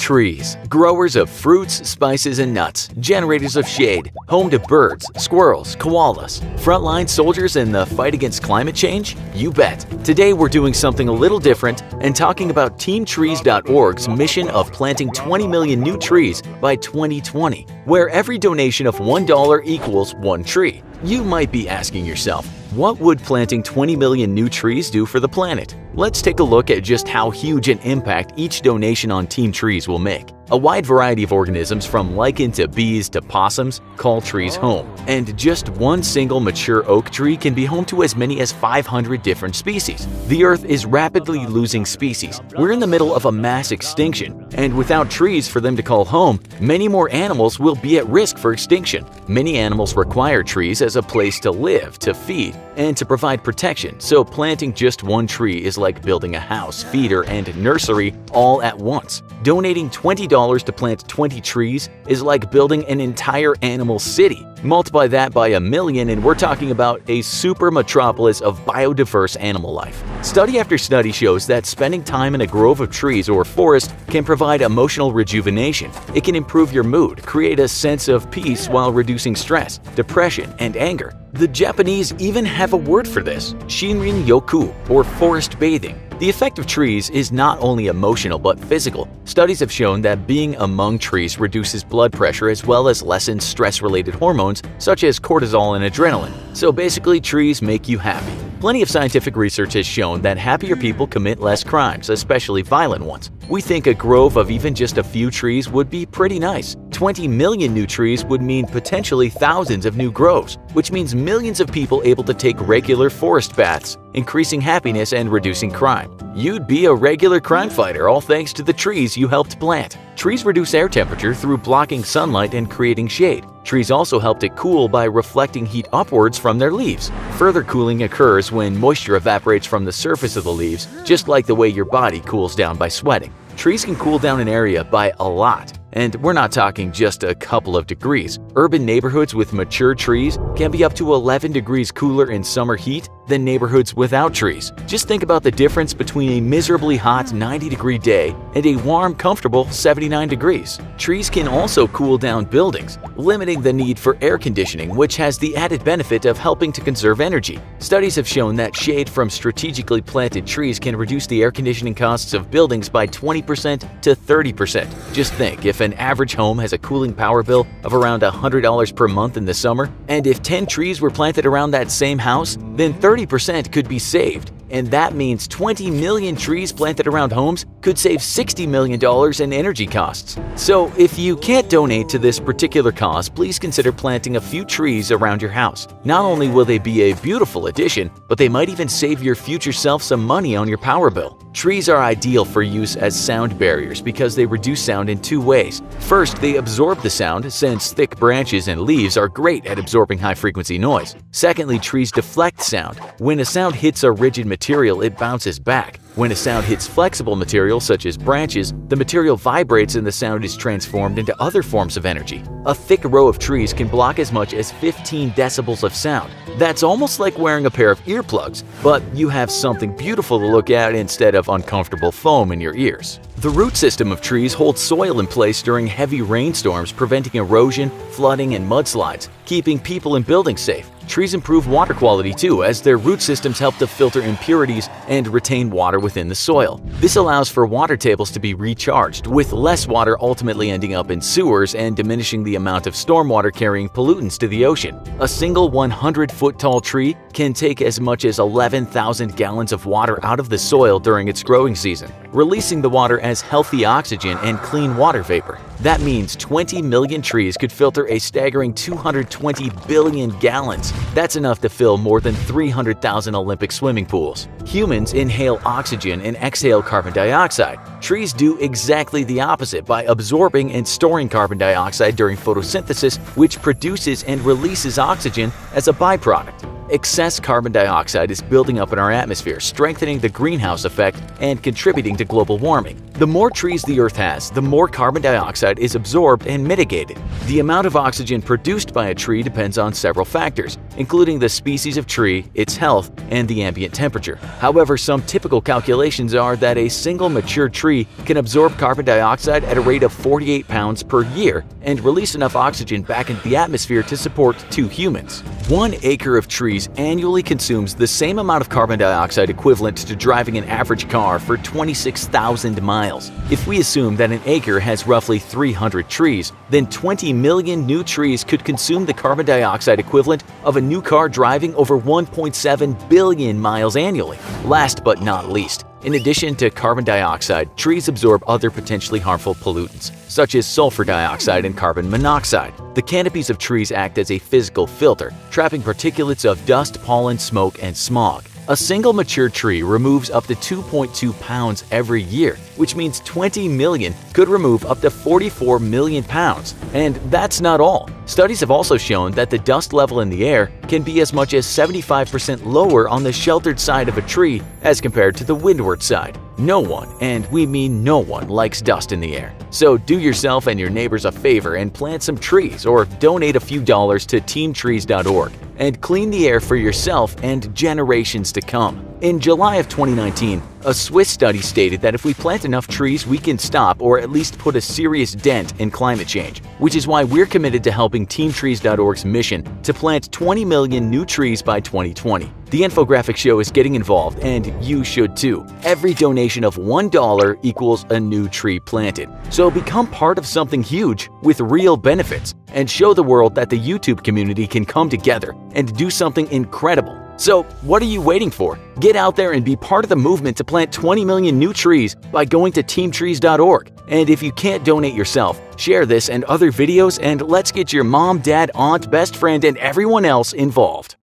Trees, growers of fruits, spices, and nuts, generators of shade, home to birds, squirrels, koalas, frontline soldiers in the fight against climate change? You bet! Today we're doing something a little different and talking about TeamTrees.org's mission of planting 20 million new trees by 2020, where every donation of $1 equals 1 tree. You might be asking yourself, what would planting 20 million new trees do for the planet? Let's take a look at just how huge an impact each donation on Team Trees will make. A wide variety of organisms from lichen to bees to possums call trees home, and just one single mature oak tree can be home to as many as 500 different species. The Earth is rapidly losing species. We're in the middle of a mass extinction, and without trees for them to call home, many more animals will be at risk for extinction. Many animals require trees as a place to live, to feed, and to provide protection, so planting just one tree is like building a house, feeder, and nursery all at once. Donating $20 to plant 20 trees is like building an entire animal city. Multiply that by 1 million and we're talking about a super metropolis of biodiverse animal life. Study after study shows that spending time in a grove of trees or forest can provide emotional rejuvenation. It can improve your mood, create a sense of peace while reducing stress, depression, and anger. The Japanese even have a word for this, Shinrin-yoku, or forest bathing. The effect of trees is not only emotional but physical. Studies have shown that being among trees reduces blood pressure as well as lessens stress-related hormones such as cortisol and adrenaline. So basically, trees make you happy. Plenty of scientific research has shown that happier people commit less crimes, especially violent ones. We think a grove of even just a few trees would be pretty nice. 20 million new trees would mean potentially thousands of new groves, which means millions of people able to take regular forest baths, increasing happiness and reducing crime. You'd be a regular crime fighter all thanks to the trees you helped plant. Trees reduce air temperature through blocking sunlight and creating shade. Trees also help it cool by reflecting heat upwards from their leaves. Further cooling occurs when moisture evaporates from the surface of the leaves, just like the way your body cools down by sweating. Trees can cool down an area by a lot. And we're not talking just a couple of degrees. Urban neighborhoods with mature trees can be up to 11 degrees cooler in summer heat than neighborhoods without trees. Just think about the difference between a miserably hot 90-degree day and a warm, comfortable 79 degrees. Trees can also cool down buildings, limiting the need for air conditioning, which has the added benefit of helping to conserve energy. Studies have shown that shade from strategically planted trees can reduce the air conditioning costs of buildings by 20% to 30%. Just think, if an average home has a cooling power bill of around $100 per month in the summer, and if 10 trees were planted around that same house, then 30% could be saved. And that means 20 million trees planted around homes could save $60 million in energy costs. So if you can't donate to this particular cause, please consider planting a few trees around your house. Not only will they be a beautiful addition, but they might even save your future self some money on your power bill. Trees are ideal for use as sound barriers because they reduce sound in 2 ways. First, they absorb the sound, since thick branches and leaves are great at absorbing high-frequency noise. Secondly, trees deflect sound. When a sound hits a rigid material, it bounces back. When a sound hits flexible material such as branches, the material vibrates and the sound is transformed into other forms of energy. A thick row of trees can block as much as 15 decibels of sound. That's almost like wearing a pair of earplugs, but you have something beautiful to look at instead of uncomfortable foam in your ears. The root system of trees holds soil in place during heavy rainstorms, preventing erosion, flooding, and mudslides, keeping people and buildings safe. Trees improve water quality too, as their root systems help to filter impurities and retain water within the soil. This allows for water tables to be recharged, with less water ultimately ending up in sewers and diminishing the amount of stormwater carrying pollutants to the ocean. A single 100-foot-tall tree can take as much as 11,000 gallons of water out of the soil during its growing season, releasing the water as healthy oxygen and clean water vapor. That means 20 million trees could filter a staggering 220 billion gallons. That's enough to fill more than 300,000 Olympic swimming pools. Humans inhale oxygen and exhale carbon dioxide. Trees do exactly the opposite by absorbing and storing carbon dioxide during photosynthesis, which produces and releases oxygen as a byproduct. Excess carbon dioxide is building up in our atmosphere, strengthening the greenhouse effect and contributing to global warming. The more trees the Earth has, the more carbon dioxide is absorbed and mitigated. The amount of oxygen produced by a tree depends on several factors, including the species of tree, its health, and the ambient temperature. However, some typical calculations are that a single mature tree can absorb carbon dioxide at a rate of 48 pounds per year and release enough oxygen back into the atmosphere to support 2 humans. 1 acre of trees annually consumes the same amount of carbon dioxide equivalent to driving an average car for 26,000 miles. If we assume that an acre has roughly 300 trees, then 20 million new trees could consume the carbon dioxide equivalent of a new car driving over 1.7 billion miles annually. Last but not least, in addition to carbon dioxide, trees absorb other potentially harmful pollutants, such as sulfur dioxide and carbon monoxide. The canopies of trees act as a physical filter, trapping particulates of dust, pollen, smoke, and smog. A single mature tree removes up to 2.2 pounds every year, which means 20 million could remove up to 44 million pounds. And that's not all. Studies have also shown that the dust level in the air can be as much as 75% lower on the sheltered side of a tree as compared to the windward side. No one, and we mean no one, likes dust in the air. So do yourself and your neighbors a favor and plant some trees or donate a few dollars to teamtrees.org and clean the air for yourself and generations to come. In July of 2019, a Swiss study stated that if we plant enough trees, we can stop or at least put a serious dent in climate change, which is why we're committed to helping TeamTrees.org's mission to plant 20 million new trees by 2020. The infographic show is getting involved, and you should too. Every donation of $1 equals a new tree planted. So become part of something huge with real benefits and show the world that the YouTube community can come together and do something incredible. So what are you waiting for? Get out there and be part of the movement to plant 20 million new trees by going to teamtrees.org. And if you can't donate yourself, share this and other videos, and let's get your mom, dad, aunt, best friend, and everyone else involved.